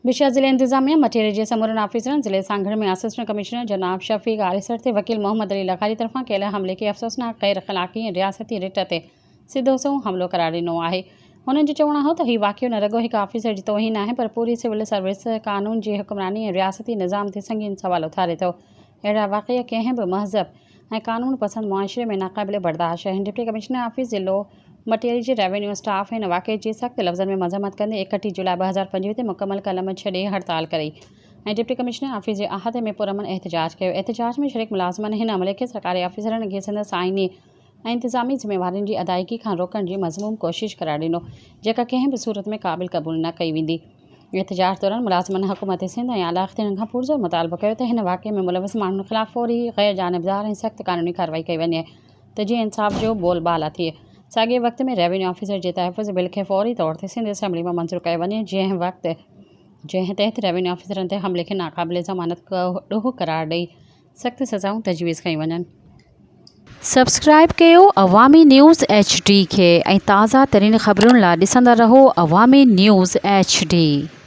विशा ज़िले इंतजामिया मटेरियल जे समूरन ऑफिसरन ज़िले सांगड़ में असिस्टेंट कमिश्नर जनाब शफीक आरिसर ते वकील मोहम्मद अली लखारी तरफां कयल हमले के अफ़सोसनाक गैर अख़लाक़ी ऐं रियासती रिट ते सिधो संहुं हमलो करार ॾिनो आहे। हुननि जो चवणु हो त हीउ वाक़ियो न रुॻो हिकु ऑफिसर जी तौहीन आहे पर पूरी सिविल सर्विस क़ानून जी हुक्मरानी ऐं रियासती निज़ाम ते संगीन सवाल उथारे थो। अहिड़ा वाक़िया कंहिं बि महज़ब ऐं क़ानून पसंद मुआशिरे में नाक़ाबिले बर्दाश्त आहिनि। डिप्टी कमिश्नर ऑफिस ज़िलो मटेरियल जे रेवेन्यू स्टाफ हिन वाक़े जी सख़्त लफ़्ज़नि में मज़म्मत कंदे 31 जुलाई 2025 ते मुकमल कलम छॾे हड़ताल कई ऐं डिप्टी कमिश्नर ऑफिस जे अहाते में पुरअमन एहतजाज कयो। एहतजाज में शरीक मुलाज़िमनि हिन हमले खे सरकारी ऑफिसरनि खे संदसि आईनी ऐं इंतिज़ामी ज़िम्मेवारियुनि जी अदायगी खां रोकण जी मज़मूम कोशिश करार ॾिनो जेका कंहिं बि सूरत में क़ाबिल क़बूल न कई वेंदी। एहतजाज दौरान मुलाज़िमनि हुकूमत सिंध ऐं आला अख़्तियारनि खां पुरज़ोर मुतालबो कयो त हिन वाक़े में मुलविस माण्हुनि ख़िलाफ़ फौरी गैर जानिबदार ऐं सख़्त क़ानूनी कार्रवाई कई वञे त जीअं इंसाफ़ जो बोलबाला थिए। साॻिए वक़्त में रेवेन्यू ऑफिसर जे तहफ़ुज़ बिल खे फौरी तौर ते सिंध असेंबली में मंज़ूर कयो वञे जंहिं तहत रेवेन्यू ऑफिसरनि ते हमले खे नाक़ाबिले ज़मानत ॾोह करार ॾेई सख़्त सज़ाऊं तजवीज़ कयूं वञनि। सब्सक्राइब कयो अवामी न्यूज़ HD खे ऐं ताज़ा तरीन ख़बरुनि लाइ ॾिसंदा रहो अवामी न्यूज़ HD।